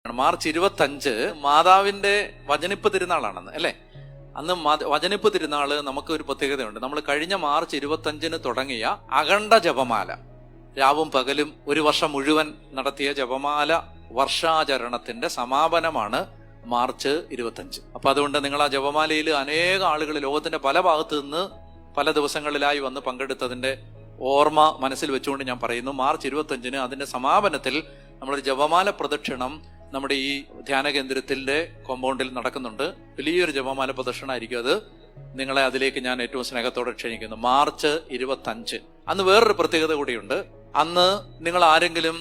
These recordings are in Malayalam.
മാർച്ച് 25 മാതാവിന്റെ വചനിപ്പ് തിരുനാളാണെന്ന് അല്ലേ? അന്ന് വചനിപ്പ് തിരുനാള് നമുക്ക് ഒരു പ്രത്യേകതയുണ്ട്. നമ്മൾ കഴിഞ്ഞ മാർച്ച് 25 തുടങ്ങിയ അഖണ്ഡ ജപമാല, രാവും പകലും ഒരു വർഷം മുഴുവൻ നടത്തിയ ജപമാല വർഷാചരണത്തിന്റെ സമാപനമാണ് മാർച്ച് 25. അപ്പൊ അതുകൊണ്ട് നിങ്ങൾ ആ ജപമാലയിൽ അനേക ആളുകൾ ലോകത്തിന്റെ പല ഭാഗത്തു നിന്ന് പല ദിവസങ്ങളിലായി വന്ന് പങ്കെടുത്തതിന്റെ ഓർമ്മ മനസ്സിൽ വെച്ചുകൊണ്ട് ഞാൻ പറയുന്നു, മാർച്ച് 25 അതിന്റെ സമാപനത്തിൽ നമ്മളൊരു ജപമാല പ്രദക്ഷിണം നമ്മുടെ ഈ ധ്യാന കേന്ദ്രത്തിന്റെ കോമ്പൗണ്ടിൽ നടക്കുന്നുണ്ട്. വലിയൊരു ജപമാല പ്രദക്ഷിണമായിരിക്കും അത്. നിങ്ങളെ അതിലേക്ക് ഞാൻ ഏറ്റവും സ്നേഹത്തോടെ ക്ഷണിക്കുന്നു. മാർച്ച് 25 അന്ന് വേറൊരു പ്രത്യേകത കൂടിയുണ്ട്. അന്ന് നിങ്ങൾ ആരെങ്കിലും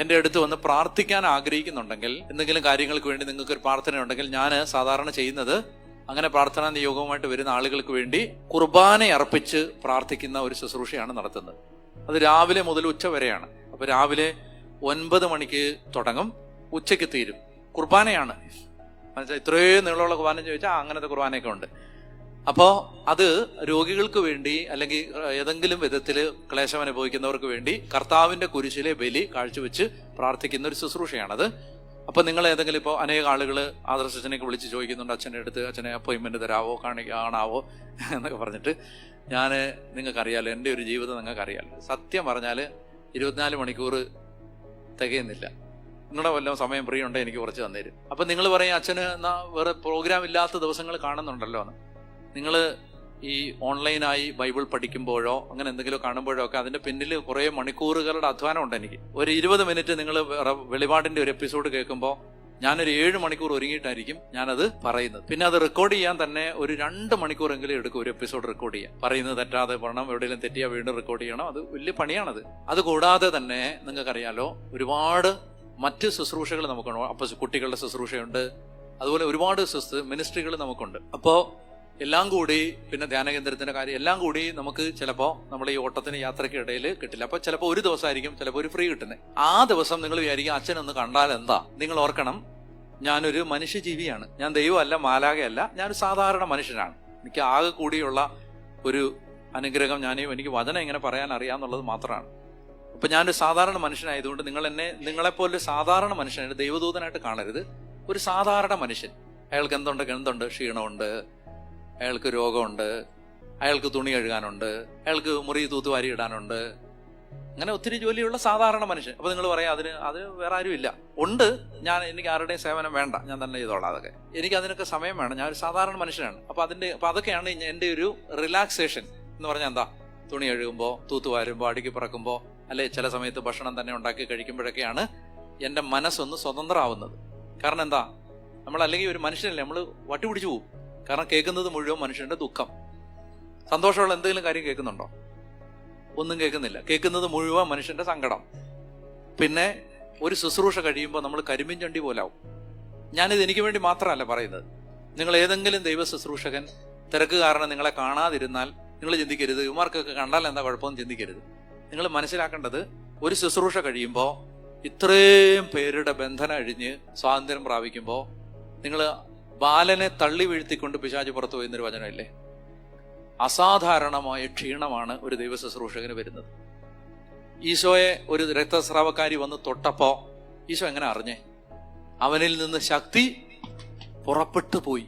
എൻ്റെ അടുത്ത് വന്ന് പ്രാർത്ഥിക്കാൻ ആഗ്രഹിക്കുന്നുണ്ടെങ്കിൽ, എന്തെങ്കിലും കാര്യങ്ങൾക്ക് വേണ്ടി നിങ്ങൾക്ക് ഒരു പ്രാർത്ഥന ഉണ്ടെങ്കിൽ, ഞാൻ സാധാരണ ചെയ്യുന്നത് അങ്ങനെ പ്രാർത്ഥനാ നിയോഗവുമായിട്ട് വരുന്ന ആളുകൾക്ക് വേണ്ടി കുർബാന അർപ്പിച്ച് പ്രാർത്ഥിക്കുന്ന ഒരു ശുശ്രൂഷയാണ് നടത്തുന്നത്. അത് രാവിലെ മുതൽ ഉച്ച വരെയാണ്. അപ്പൊ രാവിലെ 9 മണിക്ക് തുടങ്ങും, ഉച്ചയ്ക്ക് തീരും. കുർബാനയാണ്. മനസ്സിലായി? ഇത്രയും നീളമുള്ള കുർബാന ചോദിച്ചാൽ അങ്ങനത്തെ കുർബാനയൊക്കെ ഉണ്ട്. അപ്പോൾ അത് രോഗികൾക്ക് വേണ്ടി അല്ലെങ്കിൽ ഏതെങ്കിലും വിധത്തിൽ ക്ലേശം അനുഭവിക്കുന്നവർക്ക് വേണ്ടി കർത്താവിന്റെ കുരിശിലെ ബലി കാഴ്ചവെച്ച് പ്രാർത്ഥിക്കുന്ന ഒരു ശുശ്രൂഷയാണത്. അപ്പൊ നിങ്ങൾ ഏതെങ്കിലും ഇപ്പോൾ അനേക ആളുകൾ ആദർശനെ വിളിച്ച് ചോദിക്കുന്നുണ്ട്, അച്ഛൻ്റെ അടുത്ത് അച്ഛനെ അപ്പോയിൻമെന്റ് തരാവോ, കാണാവോ എന്നൊക്കെ പറഞ്ഞിട്ട്. ഞാൻ നിങ്ങൾക്കറിയാലോ, എൻ്റെ ഒരു ജീവിതം നിങ്ങൾക്കറിയാലോ. സത്യം പറഞ്ഞാൽ 24 മണിക്കൂർ തികയുന്നില്ല. നിങ്ങളുടെ വല്ലതും സമയം ഫ്രീ ഉണ്ടെങ്കിൽ എനിക്ക് കുറച്ച് തന്നേരും. അപ്പം നിങ്ങൾ പറയും, അച്ഛന് എന്നാ വേറെ പ്രോഗ്രാം ഇല്ലാത്ത ദിവസങ്ങൾ കാണുന്നുണ്ടല്ലോ എന്ന്. നിങ്ങൾ ഈ ഓൺലൈനായി ബൈബിൾ പഠിക്കുമ്പോഴോ അങ്ങനെ എന്തെങ്കിലും കാണുമ്പോഴോ ഒക്കെ അതിന്റെ പിന്നിൽ കുറേ മണിക്കൂറുകളുടെ അധ്വാനം ഉണ്ട് എനിക്ക്. ഒരു 20 മിനിറ്റ് നിങ്ങൾ വെളിപാടിന്റെ ഒരു എപ്പിസോഡ് കേൾക്കുമ്പോൾ ഞാനൊരു 7 മണിക്കൂർ ഒരുങ്ങിയിട്ടായിരിക്കും ഞാനത് പറയുന്നത്. പിന്നെ അത് റെക്കോർഡ് ചെയ്യാൻ തന്നെ ഒരു 2 മണിക്കൂറെങ്കിലും എടുക്കും ഒരു എപ്പിസോഡ് റെക്കോർഡ് ചെയ്യാൻ. പറയുന്നത് തെറ്റാതെ പറയണം, എവിടെയെങ്കിലും തെറ്റിയാൽ വീണ്ടും റെക്കോർഡ് ചെയ്യണം. അത് വലിയ പണിയാണത്. അത് കൂടാതെ തന്നെ നിങ്ങൾക്കറിയാലോ, ഒരുപാട് മറ്റ് ശുശ്രൂഷകൾ നമുക്കുണ്ട്. അപ്പൊ കുട്ടികളുടെ ശുശ്രൂഷയുണ്ട്, അതുപോലെ ഒരുപാട് മിനിസ്ട്രികൾ നമുക്കുണ്ട്. അപ്പോൾ എല്ലാം കൂടി, പിന്നെ ധ്യാന കേന്ദ്രത്തിന്റെ കാര്യം എല്ലാം കൂടി നമുക്ക് ചിലപ്പോൾ നമ്മുടെ ഈ ഓട്ടത്തിന് യാത്രയ്ക്ക് ഇടയിൽ കിട്ടില്ല. അപ്പൊ ചിലപ്പോൾ ഒരു ദിവസമായിരിക്കും ചിലപ്പോൾ ഒരു ഫ്രീ കിട്ടുന്നത്. ആ ദിവസം നിങ്ങൾ വിചാരിക്കും അച്ഛനൊന്ന് കണ്ടാൽ എന്താ? നിങ്ങൾ ഓർക്കണം, ഞാനൊരു മനുഷ്യജീവിയാണ്. ഞാൻ ദൈവമല്ല, മാലാഖയല്ല, ഞാനൊരു സാധാരണ മനുഷ്യനാണ്. എനിക്ക് ആകെ കൂടിയുള്ള ഒരു അനുഗ്രഹം എനിക്ക് വചനം ഇങ്ങനെ പറയാൻ അറിയാന്നുള്ളത് മാത്രമാണ്. അപ്പൊ ഞാനൊരു സാധാരണ മനുഷ്യനായതുകൊണ്ട് നിങ്ങളെപ്പോലെ സാധാരണ മനുഷ്യനായിട്ട് ദൈവദൂതനായിട്ട് കാണരുത്. ഒരു സാധാരണ മനുഷ്യൻ. അയാൾക്ക് എന്തുണ്ട്? ക്ഷീണമുണ്ട്, അയാൾക്ക് രോഗമുണ്ട്, അയാൾക്ക് തുണി കഴുകാനുണ്ട്, അയാൾക്ക് മുറി തൂത്തുവാരി ഇടാനുണ്ട്, അങ്ങനെ ഒത്തിരി ജോലിയുള്ള സാധാരണ മനുഷ്യൻ. അപ്പൊ നിങ്ങൾ പറയാം, അത് വേറെ ആരും ഇല്ല. ഉണ്ട്, എനിക്ക് ആരുടെയും സേവനം വേണ്ട, ഞാൻ തന്നെ ചെയ്തോളാം. അതൊക്കെ എനിക്ക് അതിനൊക്കെ സമയം വേണം. ഞാൻ ഒരു സാധാരണ മനുഷ്യനാണ്. അപ്പൊ അതൊക്കെയാണ് എൻ്റെ ഒരു റിലാക്സേഷൻ എന്ന് പറഞ്ഞാൽ എന്താ? തുണി കഴുകുമ്പോൾ, തൂത്തുവാരുമ്പോൾ, അടുക്കി പറക്കുമ്പോൾ, അല്ലെ ചില സമയത്ത് ഭക്ഷണം തന്നെ ഉണ്ടാക്കി കഴിക്കുമ്പോഴൊക്കെയാണ് എൻ്റെ മനസ്സൊന്ന് സ്വതന്ത്രമാവുന്നത്. കാരണം എന്താ? അല്ലെങ്കിൽ ഒരു മനുഷ്യനല്ലേ, നമ്മൾ വട്ടിപിടിച്ചു പോകും. കാരണം കേൾക്കുന്നത് മുഴുവൻ മനുഷ്യന്റെ ദുഃഖം. സന്തോഷമുള്ള എന്തെങ്കിലും കാര്യം കേൾക്കുന്നുണ്ടോ? ഒന്നും കേൾക്കുന്നില്ല. കേൾക്കുന്നത് മുഴുവൻ മനുഷ്യന്റെ സങ്കടം. പിന്നെ ഒരു ശുശ്രൂഷ കഴിയുമ്പോൾ നമ്മൾ കരിമ്പിൻ ചണ്ടി പോലാവും. ഞാനിത് എനിക്ക് വേണ്ടി മാത്രമല്ല പറയുന്നത്. നിങ്ങൾ ഏതെങ്കിലും ദൈവ ശുശ്രൂഷകൻ തിരക്ക് കാരണം നിങ്ങളെ കാണാതിരുന്നാൽ നിങ്ങൾ ചിന്തിക്കരുത്, ഇവന്മാർക്കൊക്കെ കണ്ടാൽ എന്താ കുഴപ്പമെന്ന് ചിന്തിക്കരുത്. നിങ്ങൾ മനസ്സിലാക്കേണ്ടത്, ഒരു ശുശ്രൂഷ കഴിയുമ്പോൾ ഇത്രയും പേരുടെ ബന്ധനം അഴിഞ്ഞ് സ്വാതന്ത്ര്യം പ്രാപിക്കുമ്പോൾ നിങ്ങൾ ബാലനെ തള്ളി വീഴ്ത്തിക്കൊണ്ട് പിശാച് പുറത്തു പോയെന്നൊരു വചനമില്ലേ? അസാധാരണമായ ക്ഷീണമാണ് ഒരു ദൈവ ശുശ്രൂഷകന് വരുന്നത്. ഈശോയെ ഒരു രക്തസ്രാവക്കാരി വന്ന് തൊട്ടപ്പോ ഈശോ എങ്ങനെ അറിഞ്ഞേ? അവനിൽ നിന്ന് ശക്തി പുറപ്പെട്ടു പോയി.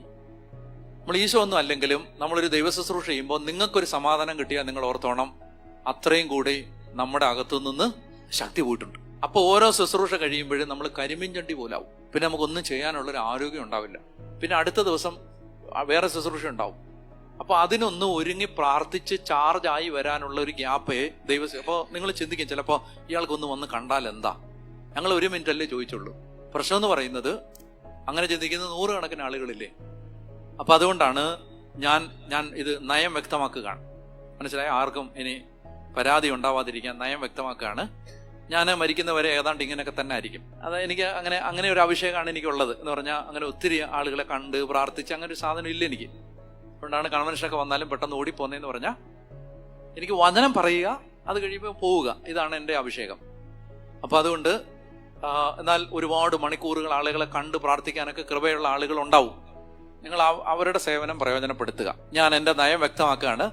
നമ്മൾ ഈശോ ഒന്നും അല്ലെങ്കിലും നമ്മളൊരു ദൈവ ശുശ്രൂഷ ചെയ്യുമ്പോൾ നിങ്ങൾക്കൊരു സമാധാനം കിട്ടിയാൽ നിങ്ങൾ ഓർത്തോണം, അത്രയും കൂടി നമ്മുടെ അകത്തു നിന്ന് ശക്തി പോയിട്ടുണ്ട്. അപ്പൊ ഓരോ ശുശ്രൂഷ കഴിയുമ്പോഴും നമ്മൾ കരിമ്പിൻ ചണ്ടി പോലാവും. പിന്നെ നമുക്കൊന്നും ചെയ്യാനുള്ളൊരു ആരോഗ്യം ഉണ്ടാവില്ല. പിന്നെ അടുത്ത ദിവസം വേറെ ശുശ്രൂഷ ഉണ്ടാവും. അപ്പൊ അതിനൊന്ന് ഒരുങ്ങി പ്രാർത്ഥിച്ച് ചാർജായി വരാനുള്ള ഒരു ഗ്യാപ്പേ അപ്പോൾ നിങ്ങൾ ചിന്തിക്കും, ചിലപ്പോൾ ഇയാൾക്കൊന്ന് വന്ന് കണ്ടാൽ എന്താ? ഞങ്ങൾ 1 മിനിറ്റ് അല്ലേ ചോദിച്ചുള്ളൂ. പ്രശ്നം എന്ന് പറയുന്നത്, അങ്ങനെ ചിന്തിക്കുന്ന 100 കണക്കിന് ആളുകളില്ലേ. അപ്പൊ അതുകൊണ്ടാണ് ഞാൻ ഇത് നയം വ്യക്തമാക്കുകയാണ്. മനസ്സിലായ? ആർക്കും ഇനി പരാതി ഉണ്ടാവാതിരിക്കാൻ നയം വ്യക്തമാക്കുകയാണ്. ഞാൻ മരിക്കുന്നവരെ ഏതാണ്ട് ഇങ്ങനെയൊക്കെ തന്നെ ആയിരിക്കും. അത് എനിക്ക് അങ്ങനെ ഒരു അഭിഷേകമാണ് എനിക്കുള്ളത്. എന്ന് പറഞ്ഞാൽ അങ്ങനെ ഒത്തിരി ആളുകളെ കണ്ട് പ്രാർത്ഥിച്ച് അങ്ങനെ ഒരു സാധനം ഇല്ല എനിക്ക്. അതുകൊണ്ടാണ് കൺവെൻഷനൊക്കെ വന്നാലും പെട്ടെന്ന് ഓടിപ്പോന്നതെന്ന് പറഞ്ഞാൽ എനിക്ക് വചനം പറയുക, അത് കഴിയുമ്പോൾ പോവുക, ഇതാണ് എൻ്റെ അഭിഷേകം. അപ്പൊ അതുകൊണ്ട് എന്നാൽ ഒരുപാട് മണിക്കൂറുകൾ ആളുകളെ കണ്ട് പ്രാർത്ഥിക്കാനൊക്കെ കൃപയുള്ള ആളുകൾ ഉണ്ടാവും. നിങ്ങൾ അവരുടെ സേവനം പ്രയോജനപ്പെടുത്തുക. ഞാൻ എൻ്റെ നയം വ്യക്തമാക്കുകയാണ്.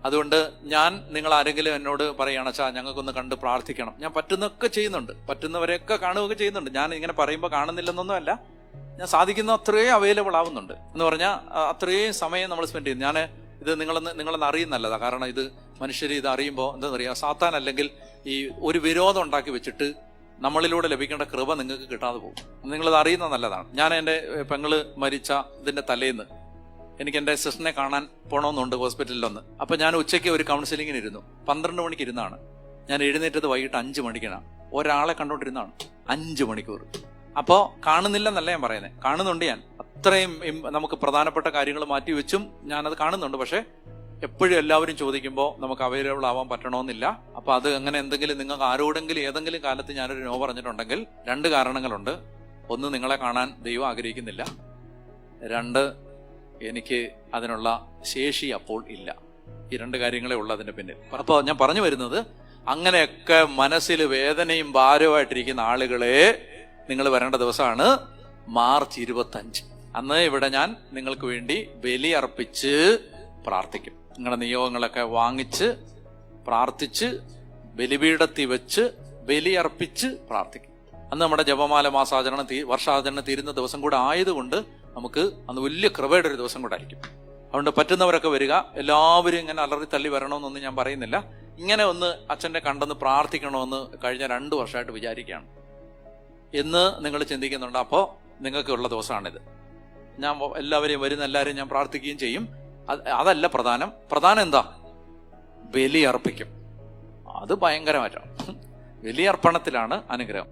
അതുകൊണ്ട് ഞാൻ നിങ്ങൾ ആരെങ്കിലും എന്നോട് പറയുകയാണ് അച്ഛാ ഞങ്ങൾക്കൊന്ന് കണ്ട് പ്രാർത്ഥിക്കണം, ഞാൻ പറ്റുന്നൊക്കെ ചെയ്യുന്നുണ്ട്, പറ്റുന്നവരെയൊക്കെ കാണുകയൊക്കെ ചെയ്യുന്നുണ്ട്. ഞാൻ ഇങ്ങനെ പറയുമ്പോൾ കാണുന്നില്ലെന്നൊന്നുമല്ല, ഞാൻ സാധിക്കുന്ന അത്രയും അവൈലബിൾ ആവുന്നുണ്ട്. എന്ന് പറഞ്ഞാൽ അത്രയും സമയം നമ്മൾ സ്പെൻഡ് ചെയ്യുന്നു. ഞാൻ ഇത് നിങ്ങളൊന്ന് അറിയുന്നല്ലതാ. കാരണം ഇത് മനുഷ്യർ ഇത് അറിയുമ്പോൾ എന്താ പറയുക, സാത്താൻ അല്ലെങ്കിൽ ഈ ഒരു വിരോധം ഉണ്ടാക്കി വെച്ചിട്ട് നമ്മളിലൂടെ ലഭിക്കേണ്ട കൃപ നിങ്ങൾക്ക് കിട്ടാതെ പോകും. നിങ്ങളത് അറിയുന്നത് നല്ലതാണ്. ഞാൻ എൻ്റെ പെങ്ങള് മരിച്ച ഇതിൻ്റെ തലേന്ന് എനിക്ക് എൻ്റെ സിസ്റ്ററിനെ കാണാൻ പോകണമെന്നുണ്ട് ഹോസ്പിറ്റലിലൊന്ന്. അപ്പം ഞാൻ ഉച്ചയ്ക്ക് ഒരു കൗൺസിലിങ്ങിന് ഇരുന്നു. 12 മണിക്ക് ഇരുന്നാണ്. ഞാൻ എഴുന്നേറ്റത് വൈകിട്ട് 5 മണിക്കാണ്. ഒരാളെ കണ്ടോണ്ടിരുന്നാണ് 5 മണിക്കൂർ. അപ്പോൾ കാണുന്നില്ലെന്നല്ല ഞാൻ പറയുന്നത്, കാണുന്നുണ്ട്. ഞാൻ അത്രയും നമുക്ക് പ്രധാനപ്പെട്ട കാര്യങ്ങൾ മാറ്റി വെച്ചും ഞാനത് കാണുന്നുണ്ട്. പക്ഷേ എപ്പോഴും എല്ലാവരും ചോദിക്കുമ്പോൾ നമുക്ക് അവൈലബിൾ ആവാൻ പറ്റണമെന്നില്ല. അപ്പോൾ അത് അങ്ങനെ എന്തെങ്കിലും നിങ്ങൾക്ക് ആരോടെങ്കിലും ഏതെങ്കിലും കാലത്ത് ഞാനൊരു നോ പറഞ്ഞിട്ടുണ്ടെങ്കിൽ 2 കാരണങ്ങളുണ്ട്. ഒന്ന്, നിങ്ങളെ കാണാൻ ദൈവം ആഗ്രഹിക്കുന്നില്ല. 2, എനിക്ക് അതിനുള്ള ശേഷി അപ്പോൾ ഇല്ല. ഈ 2 കാര്യങ്ങളേ ഉള്ളൂ അതിൻ്റെ പിന്നിൽ. അപ്പോൾ ഞാൻ പറഞ്ഞു വരുന്നത്, അങ്ങനെയൊക്കെ മനസ്സിൽ വേദനയും ഭാരമായിട്ടിരിക്കുന്ന ആളുകളെ നിങ്ങൾ വരേണ്ട ദിവസമാണ് മാർച്ച് 25. അന്ന് ഇവിടെ ഞാൻ നിങ്ങൾക്ക് വേണ്ടി ബലി അർപ്പിച്ച് പ്രാർത്ഥിക്കും. നിങ്ങളുടെ നിയോഗങ്ങളൊക്കെ വാങ്ങിച്ച് പ്രാർത്ഥിച്ച് ബലിപീഠത്തിൽ വെച്ച് ബലി അർപ്പിച്ച് പ്രാർത്ഥിക്കും. അന്ന് നമ്മുടെ ജപമാല മാസാചരണം വർഷാചരണം തീരുന്ന ദിവസം കൂടെ ആയതുകൊണ്ട് നമുക്ക് അന്ന് വലിയ കൃപയുടെ ഒരു ദിവസം കൂടെ ആയിരിക്കും. അതുകൊണ്ട് പറ്റുന്നവരൊക്കെ വരിക. എല്ലാവരും ഇങ്ങനെ അലറി തള്ളി വരണമെന്നൊന്നും ഞാൻ പറയുന്നില്ല. ഇങ്ങനെ ഒന്ന് അച്ഛനെ കണ്ടെന്ന് പ്രാർത്ഥിക്കണമെന്ന് കഴിഞ്ഞ 2 വർഷമായിട്ട് വിചാരിക്കുകയാണ് എന്ന് നിങ്ങൾ ചിന്തിക്കുന്നുണ്ട്. അപ്പോൾ നിങ്ങൾക്കുള്ള ദിവസമാണിത്. ഞാൻ എല്ലാവരെയും ഞാൻ പ്രാർത്ഥിക്കുകയും ചെയ്യും. അതല്ല പ്രധാനം എന്താ? ബലി അർപ്പിക്കും. അത് ഭയങ്കരമായിട്ടാണ്. ബലി അർപ്പണത്തിലാണ് അനുഗ്രഹം.